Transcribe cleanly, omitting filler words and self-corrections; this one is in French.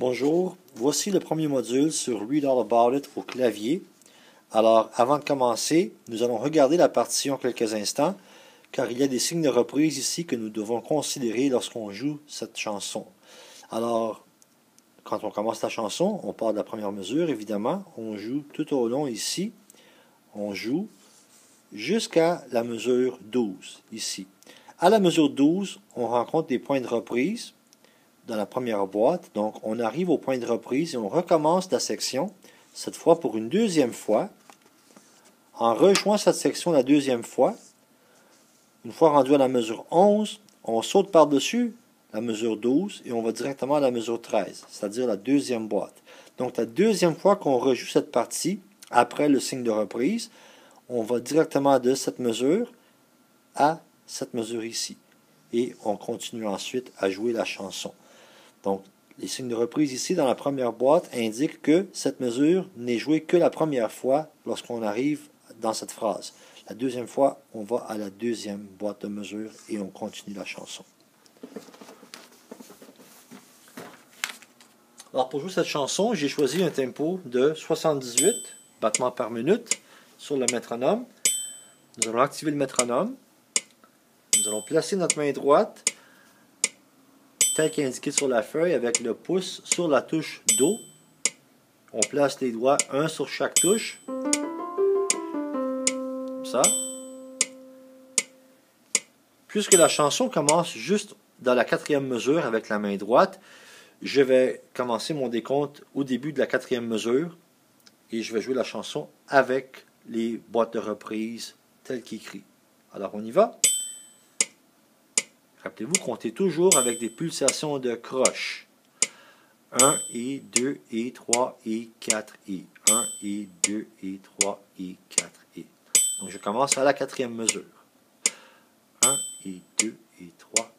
Bonjour, voici le premier module sur Read All About It au clavier. Alors, avant de commencer, nous allons regarder la partition quelques instants, car il y a des signes de reprise ici que nous devons considérer lorsqu'on joue cette chanson. Alors, quand on commence la chanson, on part de la première mesure, évidemment. On joue tout au long ici. On joue jusqu'à la mesure 12, ici. À la mesure 12, on rencontre des points de reprise dans la première boîte. Donc, on arrive au point de reprise et on recommence la section, cette fois pour une deuxième fois. En rejouant cette section la deuxième fois, une fois rendu à la mesure 11, on saute par-dessus la mesure 12 et on va directement à la mesure 13, c'est-à-dire la deuxième boîte. Donc, la deuxième fois qu'on rejoue cette partie, après le signe de reprise, on va directement de cette mesure à cette mesure ici. Et on continue ensuite à jouer la chanson. Donc, les signes de reprise ici dans la première boîte indiquent que cette mesure n'est jouée que la première fois lorsqu'on arrive dans cette phrase. La deuxième fois, on va à la deuxième boîte de mesure et on continue la chanson. Alors, pour jouer cette chanson, j'ai choisi un tempo de 78 battements par minute sur le métronome. Nous allons activer le métronome. Nous allons placer notre main droite tel qu'indiqué sur la feuille avec le pouce sur la touche Do. On place les doigts un sur chaque touche. Comme ça. Puisque la chanson commence juste dans la quatrième mesure avec la main droite, je vais commencer mon décompte au début de la quatrième mesure et je vais jouer la chanson avec les boîtes de reprise telles qu'écrit. Alors on y va. Rappelez-vous, comptez toujours avec des pulsations de croche. 1 et 2 et 3 et 4 et 1 et 2 et 3 et 4 et. Donc je commence à la quatrième mesure. 1 et 2 et 3